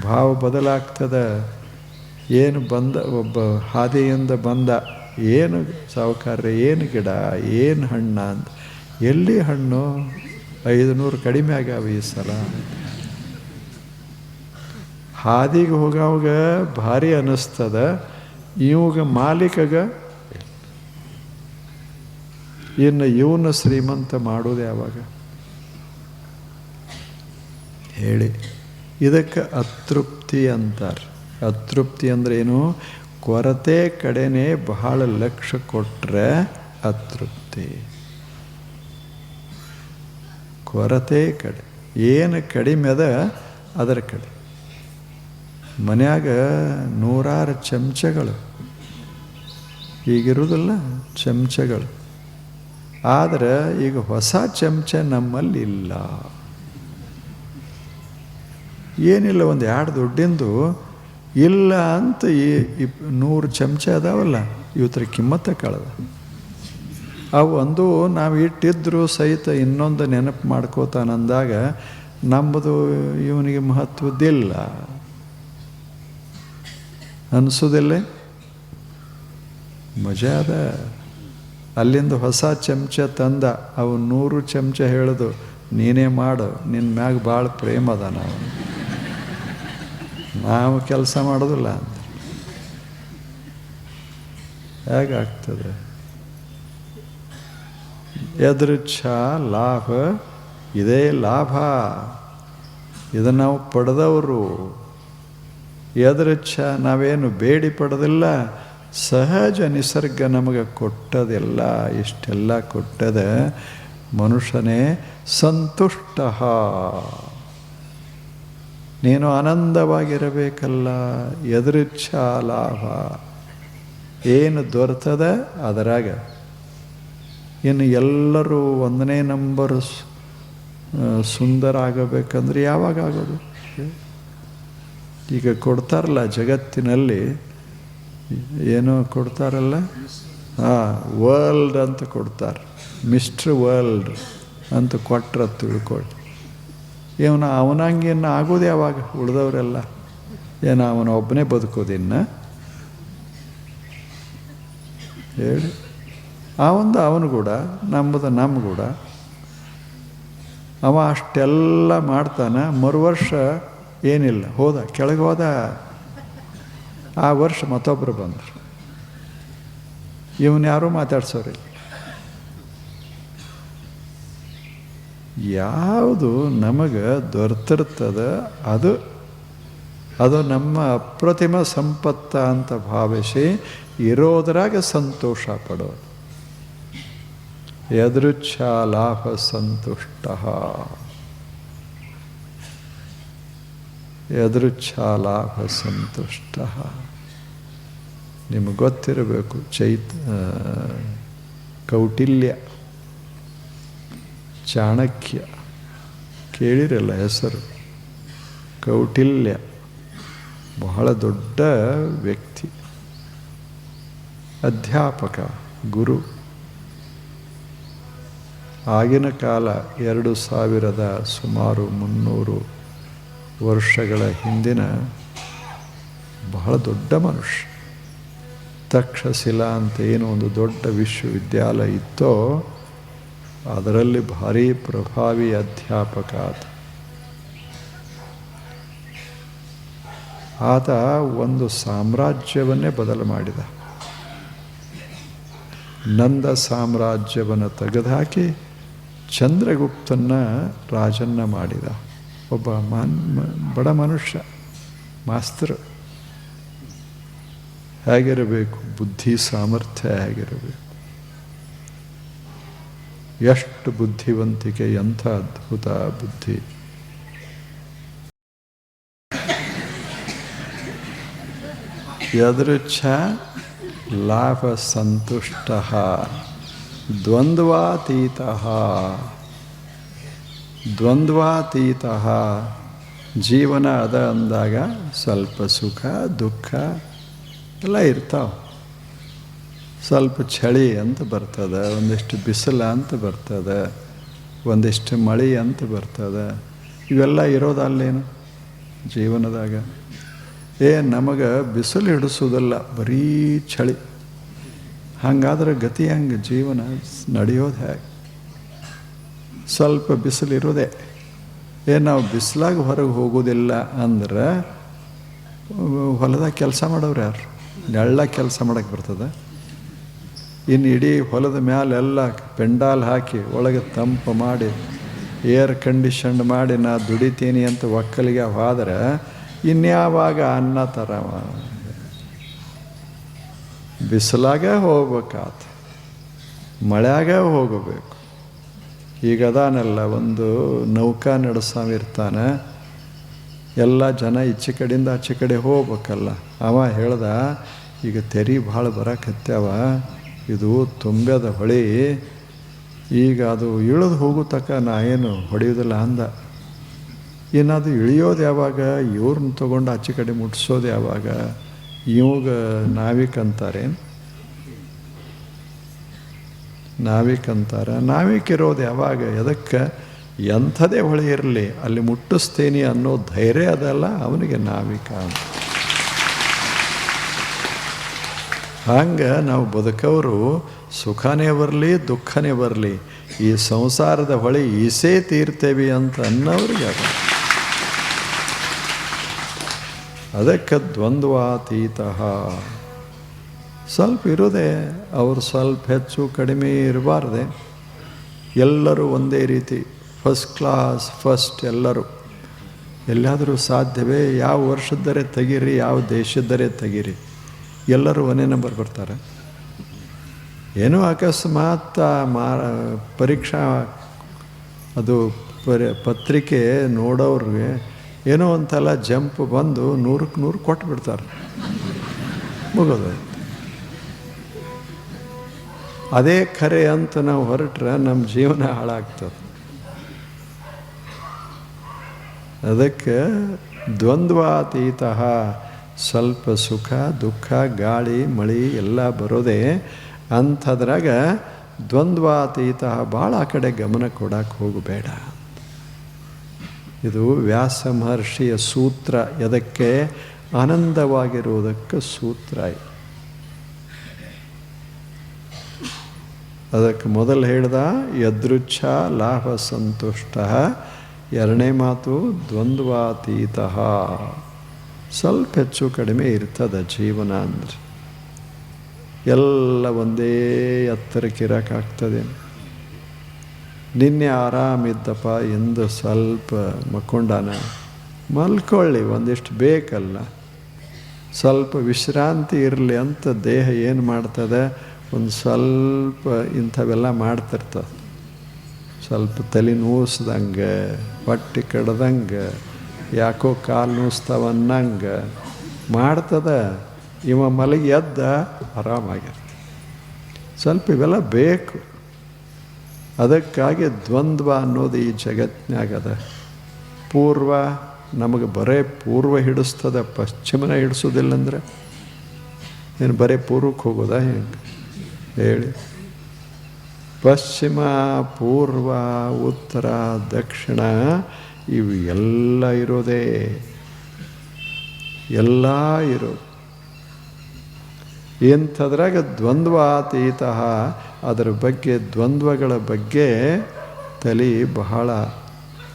ಭಾವ ಬದಲಾಗ್ತದೆ. ಏನು ಬಂದ, ಒಬ್ಬ ಹಾದಿಯಿಂದ ಬಂದ, ಏನು ಸಾವುಕಾರ್ರೆ, ಏನು ಗಿಡ, ಏನು ಹಣ್ಣ ಅಂತ. ಎಲ್ಲಿ ಹಣ್ಣು? 500 ಕಡಿಮೆ ಆಗ್ಯಾವ ಈ ಸಲ. ಹಾದಿಗೆ ಹೋಗವಾಗ ಭಾರಿ ಅನ್ನಿಸ್ತದ, ಇವಾಗ ಮಾಲೀಕಗ ಇನ್ನು ಇವನು ಶ್ರೀಮಂತ ಮಾಡೋದು ಯಾವಾಗ ಹೇಳಿ? ಇದಕ್ಕೆ ಅತೃಪ್ತಿ ಅಂತಾರೆ. ಅತೃಪ್ತಿ ಅಂದ್ರೆ ಏನು? ಕೊರತೆ ಕಡೆನೇ ಬಹಳ ಲಕ್ಷ್ಯ ಕೊಟ್ಟರೆ ಅತೃಪ್ತಿ. ಕೊರತೆ ಕಡೆ ಏನು ಕಡಿಮೆ ಅದ ಅದರ ಕಡೆ. ಮನ್ಯಾಗ 100 ಚಮಚಗಳು ಈಗಿರುವುದಿಲ್ಲ, ಚಮಚಗಳು. ಆದರೆ ಈಗ ಹೊಸ ಚಮಚ ನಮ್ಮಲ್ಲಿ ಇಲ್ಲ. ಏನಿಲ್ಲ, ಒಂದು 2 ದುಡ್ಡಿಂದು ಇಲ್ಲ ಅಂತ 100 ಚಮಚ ಅದಾವಲ್ಲ, ಇವತ್ತರ ಕಿಮ್ಮತ್ತ ಕಳೆದ. ಅವು ಒಂದು ನಾವು ಇಟ್ಟಿದ್ರು ಸಹಿತ ಇನ್ನೊಂದು ನೆನಪು ಮಾಡ್ಕೋತಾನಂದಾಗ ನಮ್ಮದು ಇವನಿಗೆ ಮಹತ್ವದ್ದಿಲ್ಲ ಅನಿಸೋದಿಲ್ಲ. ಮಜಾ ಅದ. ಅಲ್ಲಿಂದ ಹೊಸ ಚಮಚ ತಂದ, ಅವು 100 ಚಮಚ ಹೇಳೋದು ನೀನೇ ಮಾಡು, ನಿನ್ನ ಮ್ಯಾಗ ಭಾಳ ಪ್ರೇಮ ಅದ, ನಾವು ಕೆಲಸ ಮಾಡೋದಿಲ್ಲ ಅಂತ. ಹೇಗಾಗ್ತದೆ? ಯದೃಚ್ಛ ಲಾಭ, ಇದೇ ಲಾಭ. ಇದನ್ನು ನಾವು ಪಡೆದವರು. ಯದೃಚ್ಛ ನಾವೇನು ಬೇಡಿ ಪಡೆದಿಲ್ಲ, ಸಹಜ ನಿಸರ್ಗ ನಮಗೆ ಕೊಟ್ಟದೆಲ್ಲ. ಇಷ್ಟೆಲ್ಲ ಕೊಟ್ಟದ ಮನುಷ್ಯನೇ ಸಂತುಷ್ಟ. ನೀನು ಆನಂದವಾಗಿರಬೇಕಲ್ಲ. ಯದೃಚ್ಛ ಲಾಭ, ಏನು ದೊರೆತದ ಅದರಾಗ. ಇನ್ನು ಎಲ್ಲರೂ 1ನೇ ನಂಬರ್ ಸುಂದರ ಆಗಬೇಕಂದ್ರೆ ಯಾವಾಗ ಆಗೋದು? ಈಗ ಕೊಡ್ತಾರಲ್ಲ ಜಗತ್ತಿನಲ್ಲಿ, ಏನೋ ಕೊಡ್ತಾರಲ್ಲ, ವರ್ಲ್ಡ್ ಅಂತ ಕೊಡ್ತಾರೆ, ಮಿಸ್ಟರ್ ವರ್ಲ್ಡ್ ಅಂತ ಕೊಟ್ರ ತಿಳ್ಕೊಳ್ಳಿ. ಅವನಂಗಿನ್ನು ಆಗೋದು ಯಾವಾಗ? ಉಳಿದವರೆಲ್ಲ ಏನು ಅವನ ಒಬ್ಬನೇ ಬದುಕೋದಿನ್ನ ಹೇಳಿ? ಅವನು ಕೂಡ, ನಮ್ಮದು ನಮ್ಮ ಕೂಡ. ಅವ ಅಷ್ಟೆಲ್ಲ ಮಾಡ್ತಾನೆ, ಮರುವರ್ಷ ಏನಿಲ್ಲ, ಹೋದ, ಕೆಳಗೆ ಹೋದ. ಆ ವರ್ಷ ಮತ್ತೊಬ್ಬರು ಬಂದರು, ಇವನು ಯಾರೂ ಮಾತಾಡ್ಸೋರಿ. ಯಾವುದು ನಮಗೆ ದೊರೆತಿರ್ತದ ಅದು ನಮ್ಮ ಅಪ್ರತಿಮ ಸಂಪತ್ತ ಅಂತ ಭಾವಿಸಿ ಇರೋದ್ರಾಗ ಸಂತೋಷ ಪಡೋದು. ಯದೃಚ್ಛ ಲಾಭ ಸಂತುಷ್ಟ. ಯದೃಚ್ಛ ಲಾಭ ಸಂತುಷ್ಟ. ನಿಮಗೆ ಗೊತ್ತಿರಬೇಕು, ಕೌಟಿಲ್ಯ, ಚಾಣಕ್ಯ ಕೇಳಿರಲ್ಲ ಹೆಸರು. ಕೌಟಿಲ್ಯ ಬಹಳ ದೊಡ್ಡ ವ್ಯಕ್ತಿ, ಅಧ್ಯಾಪಕ, ಗುರು. ಆಗಿನ ಕಾಲ 2000 ಸುಮಾರು 300 ವರ್ಷಗಳ ಹಿಂದಿನ ಬಹಳ ದೊಡ್ಡ ಮನುಷ್ಯ. ತಕ್ಷಶಿಲಾ ಅಂತ ಏನು ಒಂದು ದೊಡ್ಡ ವಿಶ್ವವಿದ್ಯಾಲಯ ಇತ್ತೋ ಅದರಲ್ಲಿ ಭಾರೀ ಪ್ರಭಾವಿ ಅಧ್ಯಾಪಕ ಆತ ಒಂದು ಸಾಮ್ರಾಜ್ಯವನ್ನೇ ಬದಲು ಮಾಡಿದ. ನಂದ ಸಾಮ್ರಾಜ್ಯವನ್ನು ತೆಗೆದುಹಾಕಿ ಚಂದ್ರಗುಪ್ತನ ರಾಜನ್ನ ಮಾಡಿದ. ಒಬ್ಬ ಬಡ ಮನುಷ್ಯ, ಮಾಸ್ತರು. ಹೇಗಿರಬೇಕು ಬುದ್ಧಿ ಸಾಮರ್ಥ್ಯ, ಹೇಗಿರಬೇಕು, ಎಷ್ಟು ಬುದ್ಧಿವಂತಿಕೆ, ಎಂಥ ಅದ್ಭುತ ಬುದ್ಧಿ. ಯದೃಚ್ಛ ಲಾಭ ಸಂತುಷ್ಟ ದ್ವಂದ್ವಾತೀತ. ದ್ವಂದ್ವಾತೀತ ಜೀವನ ಅದ ಅಂದಾಗ ಸ್ವಲ್ಪ ಸುಖ ದುಃಖ ಎಲ್ಲ ಇರ್ತಾವೆ. ಸ್ವಲ್ಪ ಚಳಿ ಅಂತ ಬರ್ತದೆ, ಒಂದಿಷ್ಟು ಬಿಸಿಲು ಅಂತ ಬರ್ತದೆ, ಒಂದಿಷ್ಟು ಮಳೆ ಅಂತ ಬರ್ತದೆ. ಇವೆಲ್ಲ ಇರೋದಲ್ಲೇನು ಜೀವನದಾಗ? ನಮಗೆ ಬಿಸಿಲು ಹಿಡಿಸೋದಲ್ಲ, ಬರೀ ಚಳಿ. ಹಾಗಾದ್ರೆ ಗತಿ ಹಂಗೆ, ಜೀವನ ನಡೆಯೋದು ಹೇಗೆ? ಸ್ವಲ್ಪ ಬಿಸಿಲಿರೋದೆ. ನಾವು ಬಿಸಿಲಾಗ ಹೊರಗೆ ಹೋಗೋದಿಲ್ಲ ಅಂದ್ರೆ ಹೊಲದಾಗ ಕೆಲಸ ಮಾಡೋರು ಯಾರು? ನೆಳ್ಳ ಕೆಲಸ ಮಾಡೋಕ್ಕೆ ಬರ್ತದೆ? ಇನ್ನು ಇಡೀ ಹೊಲದ ಮ್ಯಾಲೆಲ್ಲ ಪೆಂಡಾಲ್ ಹಾಕಿ ಒಳಗೆ ತಂಪು ಮಾಡಿ ಏರ್ ಕಂಡೀಷನ್ ಮಾಡಿ ನಾ ದುಡಿತೀನಿ ಅಂತ ಒಕ್ಕಲಿಗೆ ಹೋದ್ರೆ ಇನ್ಯಾವಾಗ ಅನ್ನ ಥರ ಬಿಸಿಲಾಗ ಹೋಗ್ಬೇಕಾತ, ಮಳೆಯಾಗ ಹೋಗಬೇಕು. ಈಗ ಅದಾನೆಲ್ಲ ಒಂದು ನೌಕಾ ನಡೆಸಾವಿರ್ತಾನೆ, ಎಲ್ಲ ಜನ ಈಚೆ ಕಡೆಯಿಂದ ಆಚೆ ಕಡೆ ಹೋಗ್ಬೇಕಲ್ಲ. ಅವ ಹೇಳ್ದ, ಈಗ ತೆರಿ ಭಾಳ ಬರಕತ್ಯಾವ, ಇದು ತುಂಬ್ಯದ ಹೊಳಿ, ಈಗ ಅದು ಇಳಿದು ಹೋಗೋ ತಕ್ಕ ನಾ ಏನು ಹೊಡೆಯೋದಿಲ್ಲ ಅಂದ. ಏನದು ಇಳಿಯೋದು ಯಾವಾಗ? ಇವ್ರನ್ನ ತೊಗೊಂಡು ಆಚೆ ಕಡೆ ಮುಟ್ಸೋದು ಯಾವಾಗ? ಇವಾಗ ನಾವಿಕ್ ಅಂತಾರೇನು? ನಾವಿಕ್ ಅಂತಾರೆ. ನಾವಿಕ್ ಇರೋದು ಯಾವಾಗ? ಎದಕ್ಕೆ? ಎಂಥದೇ ಹೊಳೆ ಇರಲಿ ಅಲ್ಲಿ ಮುಟ್ಟಿಸ್ತೀನಿ ಅನ್ನೋ ಧೈರ್ಯ ಅದಲ್ಲ ಅವನಿಗೆ ನಾವಿಕ ಅಂತ. ಹಂಗೆ ನಾವು ಬದುಕವರು ಸುಖನೇ ಬರಲಿ ದುಃಖನೇ ಬರಲಿ ಈ ಸಂಸಾರದ ಹೊಳೆ ಈಸೇ ತೀರ್ತೇವಿ ಅಂತ ಅನ್ನೋರಿಗೆ ಅದ. ಅದಕ್ಕೆ ದ್ವಂದ್ವಾತೀತ ಸ್ವಲ್ಪ ಇರೋದೆ. ಅವರು ಸ್ವಲ್ಪ ಹೆಚ್ಚು ಕಡಿಮೆ ಇರಬಾರ್ದೆ. ಎಲ್ಲರೂ ಒಂದೇ ರೀತಿ ಫಸ್ಟ್ ಕ್ಲಾಸ್ ಫಸ್ಟ್ ಎಲ್ಲರೂ. ಎಲ್ಲಾದರೂ ಸಾಧ್ಯವೇ? ಯಾವ ವರ್ಷದ್ದರೆ ತೆಗೀರಿ, ಯಾವ ದೇಶದ್ದರೆ ತೆಗೀರಿ, ಎಲ್ಲರೂ ಒಂದೇ ನಂಬರ್ ಬರ್ತಾರೆ. ಏನೋ ಅಕಸ್ಮಾತ್ ಪರೀಕ್ಷಾ ಅದು ಪತ್ರಿಕೆ ನೋಡೋರಿಗೆ ಏನೋ ಒಂಥರ ಜಂಪ್ ಬಂದು 100ಕ್ಕೆ 100 ಕೊಟ್ಟು ಬಿಡ್ತಾರೆ, ಮುಗೋದು. ಅದೇ ಖರೆ ಅಂತ ನಾವು ಹೊರಟ್ರೆ ನಮ್ಮ ಜೀವನ ಹಾಳಾಗ್ತದೆ. ಅದಕ್ಕೆ ದ್ವಂದ್ವಾತೀತ, ಸ್ವಲ್ಪ ಸುಖ ದುಃಖ ಗಾಳಿ ಮಳೆ ಎಲ್ಲ ಬರೋದೇ. ಅಂಥದ್ರಾಗ ದ್ವಂದ್ವಾತೀತ, ಭಾಳ ಆ ಕಡೆ ಗಮನ ಕೊಡಕ್ಕೆ ಹೋಗಬೇಡ. ಇದು ವ್ಯಾಸ ಮಹರ್ಷಿಯ ಸೂತ್ರ. ಎದಕ್ಕೆ? ಆನಂದವಾಗಿರುವುದಕ್ಕೆ ಸೂತ್ರ. ಅದಕ್ಕೆ ಮೊದಲು ಹೇಳ್ದ ಯದೃಚ್ಛ ಲಾಭ ಸಂತುಷ್ಟ. ಎರಡನೇ ಮಾತು ದ್ವಂದ್ವಾತೀತ. ಸ್ವಲ್ಪ ಹೆಚ್ಚು ಕಡಿಮೆ ಇರ್ತದೆ ಜೀವನ ಅಂದರೆ. ಎಲ್ಲ ಒಂದೇ ಎತ್ತರಕ್ಕಿರೋಕ್ಕಾಗ್ತದೆ. ನಿನ್ನೆ ಆರಾಮಿದ್ದಪ್ಪ ಎಂದು ಸ್ವಲ್ಪ ಮಕ್ಕೊಂಡಾನ, ಮಲ್ಕೊಳ್ಳಿ, ಒಂದಿಷ್ಟು ಬೇಕಲ್ಲ, ಸ್ವಲ್ಪ ವಿಶ್ರಾಂತಿ ಇರಲಿ ಅಂತ ದೇಹ ಏನು ಮಾಡ್ತದೆ, ಒಂದು ಸ್ವಲ್ಪ ಇಂಥವೆಲ್ಲ ಮಾಡ್ತಿರ್ತದೆ. ಸ್ವಲ್ಪ ತಲೆ ನೋಸ್ದಂಗೆ, ಹೊಟ್ಟೆ ಕಡ್ದಂಗೆ, ಯಾಕೋ ಕಾಲು ನೋಸ್ತಾವನ್ನಂಗೆ ಮಾಡ್ತದೆ. ಇವ ಮಲಗಿ ಎದ್ದ ಆರಾಮಾಗಿರ್ತದೆ. ಸ್ವಲ್ಪ ಇವೆಲ್ಲ ಬೇಕು. ಅದಕ್ಕಾಗಿ ದ್ವಂದ್ವ ಅನ್ನೋದು ಈ ಜಗತ್ತಿನಾಗದ. ಪೂರ್ವ ನಮಗೆ ಬರೇ ಪೂರ್ವ ಹಿಡಿಸ್ತದೆ, ಪಶ್ಚಿಮನ ಹಿಡಿಸೋದಿಲ್ಲ. ಅಂದರೆ ಏನು ಬರೀ ಪೂರ್ವಕ್ಕೆ ಹೋಗೋದಾ ಹೆಂಗೆ ಹೇಳಿ? ಪಶ್ಚಿಮ ಪೂರ್ವ ಉತ್ತರ ದಕ್ಷಿಣ ಇವು ಎಲ್ಲ ಇರೋದೇ, ಎಲ್ಲ ಇರೋದು. ಇಂಥದ್ರಾಗ ದ್ವಂದ್ವಾತೀತ. ಅದರ ಬಗ್ಗೆ, ದ್ವಂದ್ವಗಳ ಬಗ್ಗೆ ತಲೆ ಬಹಳ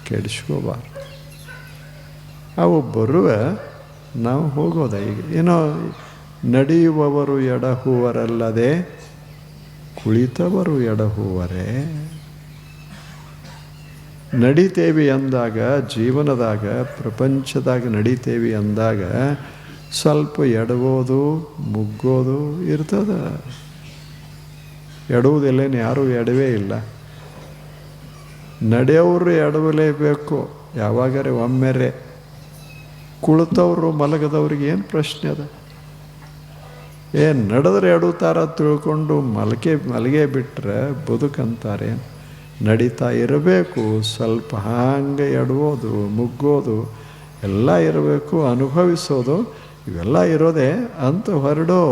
ಕೆಡಿಸ್ಕೋಬಾರ್ದು. ಅವು ಬರುವ ನಾವು ಹೋಗೋದ. ಈಗ ಏನೋ ನಡೆಯುವವರು ಎಡಹುವರಲ್ಲದೆ ಕುಳಿತವರು ಎಡಹುವರೇ. ನಡಿತೇವಿ ಅಂದಾಗ, ಜೀವನದಾಗ ಪ್ರಪಂಚದಾಗ ನಡಿತೇವಿ ಅಂದಾಗ ಸ್ವಲ್ಪ ಎಡಬೋದು ಮುಗ್ಗೋದು ಇರ್ತದೆ. ಎಡುವುದಿಲ್ಲೇನು? ಯಾರೂ ಎಡವೇ ಇಲ್ಲ. ನಡೆಯೋರು ಎಡವಲೇಬೇಕು ಯಾವಾಗರೆ ಒಮ್ಮೆರೆ. ಕುಳಿತವರು ಮಲಗದವ್ರಿಗೆ ಏನು ಪ್ರಶ್ನೆ ಅದ? ನಡೆದ್ರೆ ಎಡುತ್ತಾರ ತಿಳ್ಕೊಂಡು ಮಲಗೇ ಬಿಟ್ಟರೆ ಬದುಕಂತಾರೆ. ನಡೀತಾ ಇರಬೇಕು, ಸ್ವಲ್ಪ ಹಾಂಗೆ ಎಡುವುದು ಮುಗ್ಗೋದು ಎಲ್ಲ ಇರಬೇಕು, ಅನುಭವಿಸೋದು ಇವೆಲ್ಲ ಇರೋದೇ ಅಂತ ಹೊರಡೋ.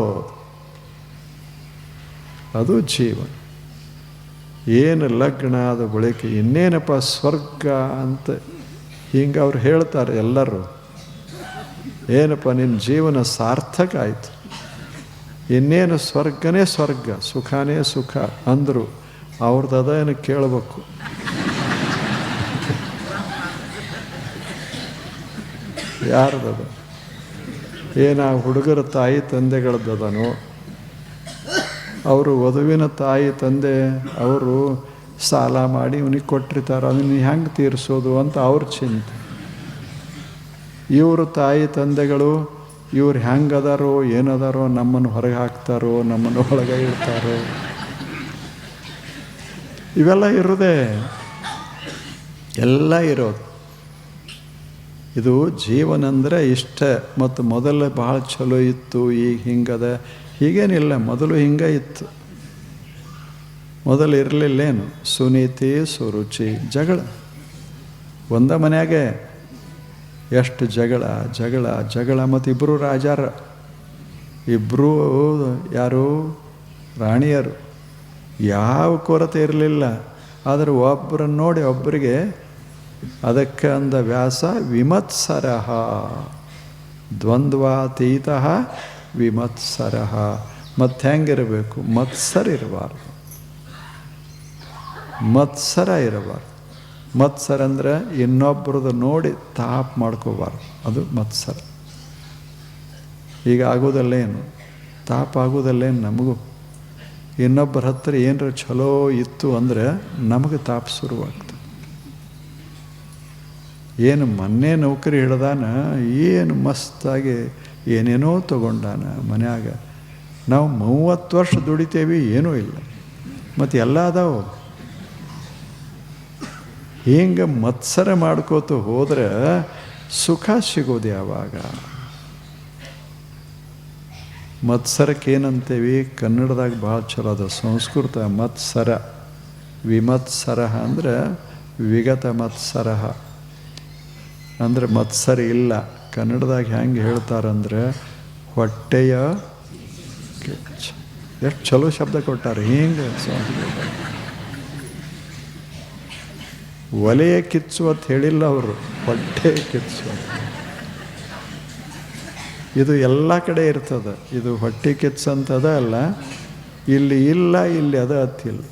ಅದು ಜೀವನ. ಏನು ಲಗ್ನ ಆದ ಬಳಿಕ ಇನ್ನೇನಪ್ಪ ಸ್ವರ್ಗ ಅಂತ ಹಿಂಗೆ ಅವ್ರು ಹೇಳ್ತಾರೆ ಎಲ್ಲರೂ. ಏನಪ್ಪ ನಿನ್ನ ಜೀವನ ಸಾರ್ಥಕ ಆಯಿತು, ಇನ್ನೇನು ಸ್ವರ್ಗನೇ ಸ್ವರ್ಗ, ಸುಖನೇ ಸುಖ ಅಂದರು. ಅವ್ರದ್ದು ಅದೇನು ಕೇಳಬೇಕು. ಯಾರ್ದದ? ಏನ ಹುಡುಗರ ತಾಯಿ ತಂದೆಗಳದ್ದದನೋ? ಅವರು ವಧುವಿನ ತಾಯಿ ತಂದೆ ಅವರು ಸಾಲ ಮಾಡಿ ಇವನಿಗೆ ಕೊಟ್ಟಿರ್ತಾರೆ, ಅದನ್ನು ಹೆಂಗೆ ತೀರಿಸೋದು ಅಂತ ಅವ್ರ ಚಿಂತೆ. ಇವರು ತಾಯಿ ತಂದೆಗಳು ಇವ್ರು ಹೆಂಗದಾರೋ ಏನದಾರೋ, ನಮ್ಮನ್ನು ಹೊರಗೆ ಹಾಕ್ತಾರೋ ನಮ್ಮನ್ನು ಒಳಗೆ ಇಡ್ತಾರೋ, ಇವೆಲ್ಲ ಇರೋದೇ, ಎಲ್ಲ ಇರೋದು. ಇದು ಜೀವನ ಅಂದರೆ ಇಷ್ಟ. ಮತ್ತು ಮೊದಲು ಭಾಳ ಚಲೋ ಇತ್ತು, ಈಗ ಹಿಂಗದ, ಹೀಗೇನಿಲ್ಲ. ಮೊದಲು ಹಿಂಗೆ ಇತ್ತು. ಮೊದಲು ಇರಲಿಲ್ಲೇನು, ಸುನೀತಿ ಸುರುಚಿ, ಜಗಳ ಒಂದ ಮನ್ಯಾಗೆ ಎಷ್ಟು ಜಗಳ ಜಗಳ ಜಗಳ. ಮತ್ತು ಇಬ್ಬರು ರಾಜಾರ, ಇಬ್ಬರೂ ಯಾರು ರಾಣಿಯರು, ಯಾವ ಕೊರತೆ ಇರಲಿಲ್ಲ. ಆದರೆ ಒಬ್ಬರನ್ನು ನೋಡಿ ಒಬ್ಬರಿಗೆ, ಅದಕ್ಕೆ ಅಂದ ವ್ಯಾಸ ವಿಮತ್ಸರಃ ದ್ವಂದ್ವಾತೀತ ವಿಮತ್ಸರಃ. ಮತ್ತು ಹೆಂಗಿರಬೇಕು? ಮತ್ಸರ ಇರಬಾರ್ದು, ಮತ್ಸರ ಇರಬಾರ್ದು. ಮತ್ಸರ ಅಂದರೆ ಇನ್ನೊಬ್ಬರದ್ದು ನೋಡಿ ತಾಪ ಮಾಡ್ಕೋಬಾರ್ದು, ಅದು ಮತ್ಸರ. ಈಗ ಆಗೋದಲ್ಲೇನು, ತಾಪ ಆಗೋದಲ್ಲೇನು ನಮಗೂ. ಇನ್ನೊಬ್ಬರ ಹತ್ರ ಏನರ ಚಲೋ ಇತ್ತು ಅಂದರೆ ನಮಗೆ ತಾಪ ಶುರುವಾಗ್ತದೆ. ಏನು ಮೊನ್ನೆ ನೌಕರಿ ಹಿಡ್ದಾನ, ಏನು ಮಸ್ತಾಗಿ ಏನೇನೋ ತೊಗೊಂಡಾನ ಮನ್ಯಾಗ. ನಾವು 30 ವರ್ಷ ದುಡಿತೇವಿ, ಏನೂ ಇಲ್ಲ, ಮತ್ತು ಎಲ್ಲ ಅದಾವು. ಹಿಂಗೆ ಮತ್ಸರ ಮಾಡ್ಕೋತ ಹೋದ್ರೆ ಸುಖ ಸಿಗೋದು ಯಾವಾಗ? ಮತ್ಸರಕ್ಕೆ ಏನಂತೇವಿ? ಕನ್ನಡದಾಗ ಭಾಳ ಚಲೋ ಅದು, ಸಂಸ್ಕೃತ ಮತ್ಸರ. ವಿಮತ್ಸರ ಅಂದರೆ ವಿಗತ ಮತ್ಸರ ಅಂದರೆ ಮತ್ಸರ ಇಲ್ಲ. ಕನ್ನಡದಾಗ ಹೆಂಗೆ ಹೇಳ್ತಾರಂದ್ರೆ ಹೊಟ್ಟೆಯ ಕಿಚ್ಚು. ಎಷ್ಟು ಚಲೋ ಶಬ್ದ ಕೊಟ್ಟಾರೆ. ಹಿಂಗೆ ಒಲೆಯ ಕಿಚ್ಚು ಅಂತ ಹೇಳಿಲ್ಲ ಅವರು, ಹೊಟ್ಟೆ ಕಿಚ್ಚು. ಇದು ಎಲ್ಲ ಕಡೆ ಇರ್ತದೆ. ಇದು ಹೊಟ್ಟೆ ಕಿಚ್ಚು ಅಂತದ ಅಲ್ಲ, ಇಲ್ಲಿ ಇಲ್ಲ, ಇಲ್ಲಿ ಅದ ಅತ್ತಿಲ್ಲ.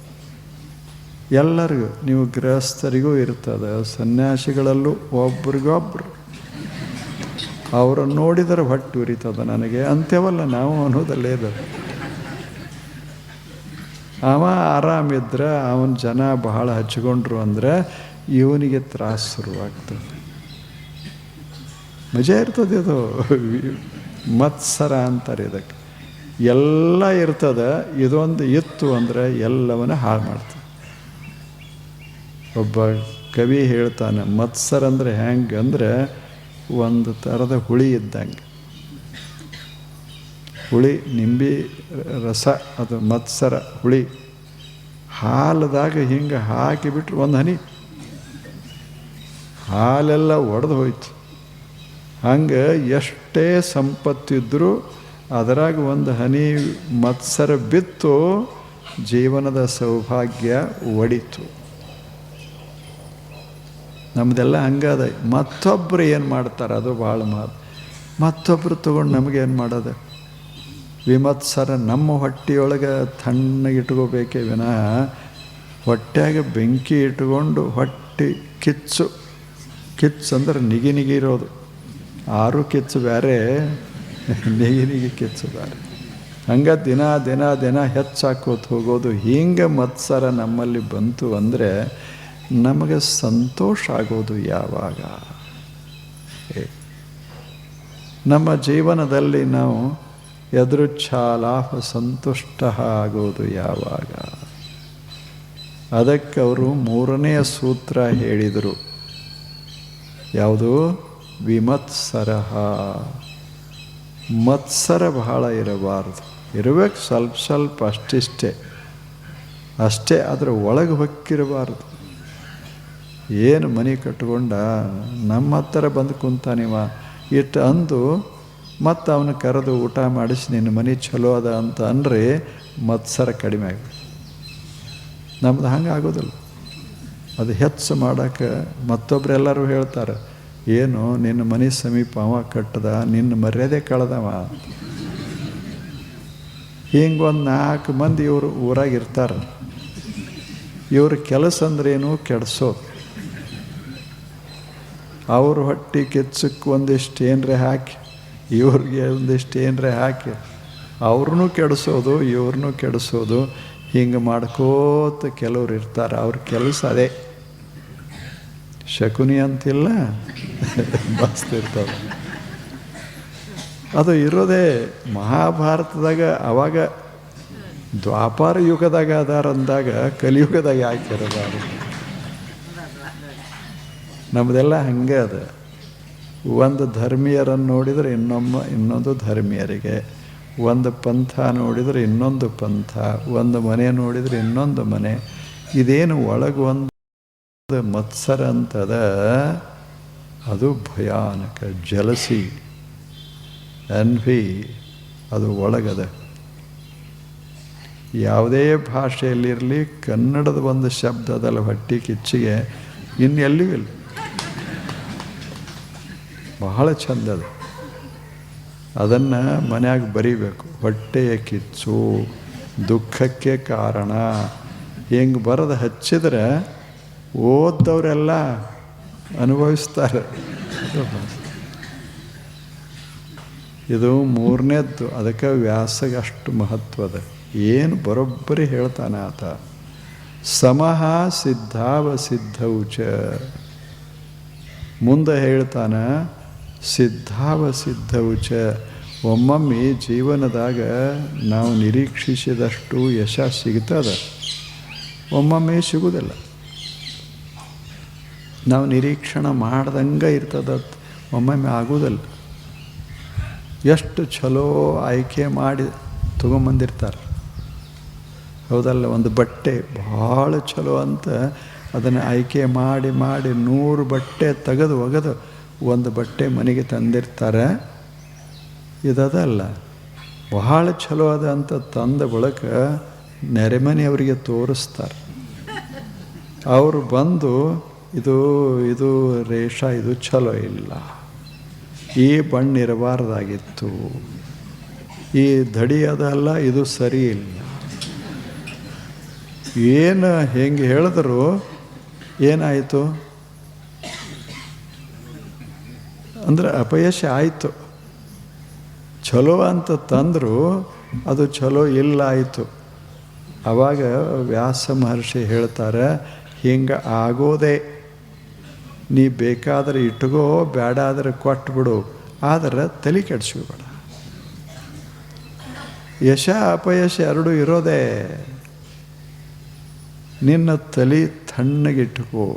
ಎಲ್ಲರಿಗೂ, ನೀವು ಗೃಹಸ್ಥರಿಗೂ ಇರ್ತದೆ, ಸನ್ಯಾಸಿಗಳಲ್ಲೂ ಒಬ್ರಿಗೊಬ್ರು. ಅವರನ್ನು ನೋಡಿದರೆ ಹೊಟ್ಟೆ ಉರಿತದ ನನಗೆ ಅಂತೇವಲ್ಲ ನಾವು ಅನ್ನೋದಲ್ಲೇ ಇದೆ. ಅವ ಆರಾಮಿದ್ರೆ, ಅವನ ಜನ ಬಹಳ ಹಚ್ಕೊಂಡ್ರು ಅಂದರೆ ಇವನಿಗೆ ತ್ರಾಸು ಶುರುವಾಗ್ತದೆ. ಮಜಾ ಇರ್ತದೆ. ಇದು ಮತ್ಸರ ಅಂತಾರೆ ಇದಕ್ಕೆ. ಎಲ್ಲ ಇರ್ತದೆ, ಇದೊಂದು ಇತ್ತು ಅಂದರೆ ಎಲ್ಲವನ್ನ ಹಾಳು ಮಾಡ್ತದೆ. ಒಬ್ಬ ಕವಿ ಹೇಳ್ತಾನೆ, ಮತ್ಸರ ಅಂದರೆ ಹೆಂಗೆ ಅಂದರೆ ಒಂದು ಥರದ ಹುಳಿ ಇದ್ದಂಗೆ. ಹುಳಿ, ನಿಂಬೆ ರಸ, ಅದು ಮತ್ಸರ ಹುಳಿ. ಹಾಲದಾಗ ಹಿಂಗೆ ಹಾಕಿಬಿಟ್ರೆ ಒಂದು ಹನಿ ಹಾಲೆಲ್ಲ ಒಡೆದು ಹೋಯ್ತು. ಹಂಗೆ ಎಷ್ಟೇ ಸಂಪತ್ತಿದ್ರೂ ಅದರಾಗ ಒಂದು ಹನಿ ಮತ್ಸರ ಬಿತ್ತು, ಜೀವನದ ಸೌಭಾಗ್ಯ ಒಡಿತು. ನಮ್ಮದೆಲ್ಲ ಹಂಗದ. ಮತ್ತೊಬ್ಬರು ಏನು ಮಾಡ್ತಾರೆ ಅದು ಭಾಳ ಮತ್ತೊಬ್ಬರು ತೊಗೊಂಡು ನಮಗೇನು ಮಾಡೋದು? ವಿಮತ್ಸರ. ನಮ್ಮ ಹೊಟ್ಟೆಯೊಳಗೆ ತಣ್ಣಗಿಟ್ಕೋಬೇಕೇ ವಿನಃ ಹೊಟ್ಟೆಯಾಗ ಬೆಂಕಿ ಇಟ್ಕೊಂಡು ಹೊಟ್ಟೆ ಕಿಚ್ಚು. ಕಿಚ್ಚು ಅಂದ್ರೆ ನಿಗಿ ನಿಗಿ ಇರೋದು. ಆರು ಕಿಚ್ಚು ಬೇರೆ, ನಿಗಿ ನಿಗಿ ಕಿಚ್ಚು ಬೇರೆ. ಹಂಗೆ ದಿನ ದಿನ ದಿನ ಹೆಚ್ಚಾಕೋತ ಹೋಗೋದು. ಹಿಂಗೆ ಮತ್ಸರ ನಮ್ಮಲ್ಲಿ ಬಂತು ಅಂದರೆ ನಮಗೆ ಸಂತೋಷ ಆಗೋದು ಯಾವಾಗ? ನಮ್ಮ ಜೀವನದಲ್ಲಿ ನಾವು ಯದೃಚ್ಛಾಲಾಭ ಸಂತುಷ್ಟ ಆಗೋದು ಯಾವಾಗ? ಅದಕ್ಕೆ ಅವರು 3ನೆಯ ಸೂತ್ರ ಹೇಳಿದರು. ಯಾವುದು? ವಿಮತ್ಸರ. ಮತ್ಸರ ಬಹಳ ಇರಬಾರ್ದು. ಇರಬೇಕು ಸ್ವಲ್ಪ ಸ್ವಲ್ಪ, ಅಷ್ಟಿಷ್ಟೇ ಅಷ್ಟೇ. ಅದರ ಒಳಗೆ ಹೊಕ್ಕಿರಬಾರ್ದು. ಏನು ಮನೆ ಕಟ್ಕೊಂಡ ನಮ್ಮ ಹತ್ತಿರ ಬಂದು ಕುಂತಾನಿವ ಇಟ್ಟು ಅಂದು ಮತ್ತು ಅವನು ಕರೆದು ಊಟ ಮಾಡಿಸಿ ನಿನ್ನ ಮನೆ ಚಲೋ ಅದ ಅಂತ ಅಂದರೆ ಮತ್ಸರ ಕಡಿಮೆ ಆಗ. ನಮ್ದು ಹಂಗೆ ಆಗೋದಿಲ್ಲ. ಅದು ಹೆಚ್ಚು ಮಾಡೋಕ್ಕೆ ಮತ್ತೊಬ್ಬರೆಲ್ಲರೂ ಹೇಳ್ತಾರೆ, ಏನು ನಿನ್ನ ಮನೆ ಸಮೀಪ ಅವ ಕಟ್ಟದ, ನಿನ್ನ ಮರ್ಯಾದೆ ಕಳೆದವ. ಹಿಂಗೊಂದು 4 ಮಂದಿ ಇವರು ಊರಾಗಿರ್ತಾರೆ. ಇವ್ರ ಕೆಲಸ ಅಂದ್ರೇನು, ಕೆಡಿಸೋದು. ಅವ್ರ ಹೊಟ್ಟೆ ಕೆಚ್ಚಕ್ಕೆ ಒಂದಿಷ್ಟು ಏನರೇ ಹಾಕಿ, ಇವ್ರಿಗೆ ಒಂದಿಷ್ಟು ಏನರೇ ಹಾಕಿ ಅವ್ರನ್ನೂ ಕೆಡಿಸೋದು, ಇವ್ರನ್ನೂ ಕೆಡಿಸೋದು. ಹಿಂಗೆ ಮಾಡ್ಕೋತ ಕೆಲವ್ರು ಇರ್ತಾರೆ. ಅವ್ರ ಕೆಲಸ ಅದೇ. ಶಕುನಿ ಅಂತಿಲ್ಲ, ಮಸ್ತ್ ಇರ್ತಾವೆ. ಅದು ಇರೋದೇ ಮಹಾಭಾರತದಾಗ. ಅವಾಗ ದ್ವಾಪಾರ ಯುಗದಾಗ ಅದಾರ ಅಂದಾಗ ಕಲಿಯುಗದಾಗ ಯಾಕಿರೋದಾರ? ನಮ್ಮದೆಲ್ಲ ಹಂಗೆ ಅದ. ಒಂದು ಧರ್ಮೀಯರನ್ನು ನೋಡಿದರೆ ಇನ್ನೊಂದು ಧರ್ಮೀಯರಿಗೆ, ಒಂದು ಪಂಥ ನೋಡಿದರೆ ಇನ್ನೊಂದು ಪಂಥ, ಒಂದು ಮನೆ ನೋಡಿದರೆ ಇನ್ನೊಂದು ಮನೆ. ಇದೇನು ಒಳಗೆ ಒಂದು ಮತ್ಸರ ಅಂತದ, ಅದು ಭಯಾನಕ. ಜಲಸಿ, ಎನ್ವಿ, ಅದು ಒಳಗದ. ಯಾವುದೇ ಭಾಷೆಯಲ್ಲಿರಲಿ, ಕನ್ನಡದ ಒಂದು ಶಬ್ದ ಅದಲ್ಲ ಹೊಟ್ಟೆ ಕಿಚ್ಚಿಗೆ, ಇನ್ನೆಲ್ಲಿಯೂ ಇಲ್ಲ. ಬಹಳ ಚಂದದ. ಅದನ್ನು ಮನ್ಯಾಗ ಬರೀಬೇಕು. ಹೊಟ್ಟೆಯ ಕಿಚ್ಚು ದುಃಖಕ್ಕೆ ಕಾರಣ. ಹಿಂಗೆ ಬರೆದು ಹಚ್ಚಿದ್ರೆ ಓದ್ದವರೆಲ್ಲ ಅನುಭವಿಸ್ತಾರೆ. ಇದು 3ನೇದ್ದು. ಅದಕ್ಕೆ ವ್ಯಾಸಗೆ ಅಷ್ಟು ಮಹತ್ವದ. ಏನು ಬರೋಬ್ಬರಿ ಹೇಳ್ತಾನೆ ಆತ. ಸಮಃ ಸಿದ್ಧಾವಸಿದ್ಧೌಚ. ಮುಂದೆ ಹೇಳ್ತಾನೆ ಸಿದ್ಧಾವಸಿದ್ಧೌಚ. ಒಮ್ಮೊಮ್ಮೆ ಜೀವನದಾಗ ನಾವು ನಿರೀಕ್ಷಿಸಿದಷ್ಟು ಯಶ ಸಿಗ್ತದ, ಒಮ್ಮೊಮ್ಮೆ ಸಿಗುವುದಿಲ್ಲ. ನಾವು ನಿರೀಕ್ಷಣೆ ಮಾಡ್ದಂಗೆ ಇರ್ತದ, ಒಮ್ಮೊಮ್ಮೆ ಆಗೋದಿಲ್ಲ. ಎಷ್ಟು ಚಲೋ ಆಯ್ಕೆ ಮಾಡಿ ತೊಗೊಂಬಂದಿರ್ತಾರೆ, ಹೌದಲ್ಲ? ಒಂದು ಬಟ್ಟೆ ಭಾಳ ಚಲೋ ಅಂತ ಅದನ್ನು ಆಯ್ಕೆ ಮಾಡಿ 100 ಬಟ್ಟೆ ತೆಗೆದು ಒಗೆದು ಒಂದು ಬಟ್ಟೆ ಮನೆಗೆ ತಂದಿರ್ತಾರೆ. ಇದಲ್ಲ, ಬಹಳ ಚಲೋ ಅದ ಅಂತ ತಂದ ಬಳಿಕ ನೆರೆಮನೆಯವರಿಗೆ ತೋರಿಸ್ತಾರೆ. ಅವರು ಬಂದು ಇದು ರೇಷಾ ಇದು ಚಲೋ ಇಲ್ಲ, ಈ ಬಣ್ಣ ಇರಬಾರ್ದಾಗಿತ್ತು, ಈ ದಡಿ ಅದಲ್ಲ, ಇದು ಸರಿ ಇಲ್ಲ. ಏನು ಹೆಂಗೆ ಹೇಳಿದ್ರು ಏನಾಯಿತು ಅಂದರೆ ಅಪಯಶ ಆಯಿತು. ಚಲೋ ಅಂತ ತಂದರು, ಅದು ಚಲೋ ಇಲ್ಲ ಆಯಿತು. ಆವಾಗ ವ್ಯಾಸ ಮಹರ್ಷಿ ಹೇಳ್ತಾರೆ, ಹಿಂಗೆ ಆಗೋದೇ. ನೀ ಬೇಕಾದರೆ ಇಟ್ಕೋ, ಬೇಡ ಆದರೆ ಕೊಟ್ಬಿಡು, ಆದರೆ ತಲೆ ಕೆಡಿಸ್ಕೋಬೇಡ. ಯಶ ಅಪಯಶ ಎರಡೂ ಇರೋದೇ. ನಿನ್ನ ತಲೆ ತಣ್ಣಗಿಟ್ಕೋ.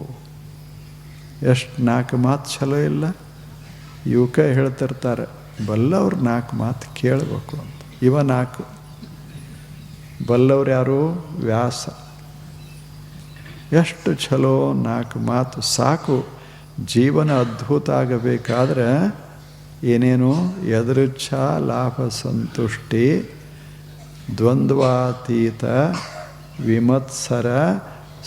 ಎಷ್ಟು 4 ಮಾತು ಚಲೋ ಇಲ್ಲ. ಇವಕ ಹೇಳ್ತಿರ್ತಾರೆ, ಬಲ್ಲವ್ರು 4 ಮಾತು ಕೇಳಬೇಕು ಅಂತ. ಇವ 4 ಬಲ್ಲವ್ರು ಯಾರು? ವ್ಯಾಸ. ಎಷ್ಟು ಚಲೋ 4 ಮಾತು ಸಾಕು. ಜೀವನ ಅದ್ಭುತ ಆಗಬೇಕಾದ್ರೆ ಏನೇನು? ಯದೃಚ್ಛ ಲಾಭ ಸಂತುಷ್ಟಿ, ದ್ವಂದ್ವಾತೀತ, ವಿಮತ್ಸರ,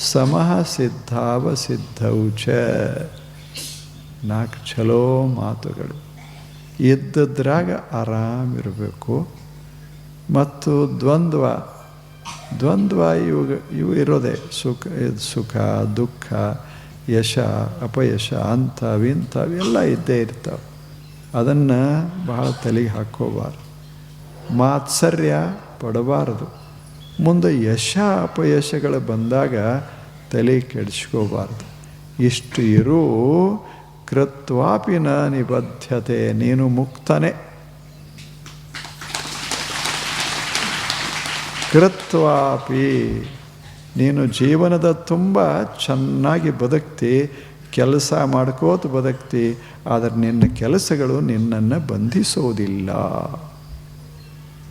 ಸಮಃ ಸಿದ್ಧಾವಸಿದ್ಧೌಚ. 4 ಚಲೋ ಮಾತುಗಳು ಇದ್ದದ್ರಾಗ ಆರಾಮಿರಬೇಕು. ಮತ್ತು ದ್ವಂದ್ವ ಇವು ಇರೋದೇ. ಸುಖ ದುಃಖ, ಯಶ ಅಪಯಶ, ಅಂಥವಿಂಥವೆಲ್ಲ ಇದ್ದೇ ಇರ್ತಾವೆ. ಅದನ್ನು ಬಹಳ ತಲೆಗೆ ಹಾಕ್ಕೋಬಾರ್ದು. ಮಾತ್ಸರ್ಯ ಪಡಬಾರದು. ಮುಂದೆ ಯಶ ಅಪಯಶಗಳು ಬಂದಾಗ ತಲೆ ಕೆಡಿಸ್ಕೋಬಾರ್ದು. ಇಷ್ಟು ಇರೂ ಕೃತ್ವಾಪಿ ನ ನಿಬದ್ಧತೆ. ನೀನು ಮುಕ್ತನೇ. ಕೃತ್ವಾಪಿ ನೀನು ಜೀವನದ ತುಂಬ ಚೆನ್ನಾಗಿ ಬದುಕ್ತಿ, ಕೆಲಸ ಮಾಡ್ಕೋತ ಬದುಕ್ತಿ. ಆದರೆ ನಿನ್ನ ಕೆಲಸಗಳು ನಿನ್ನನ್ನು ಬಂಧಿಸೋದಿಲ್ಲ.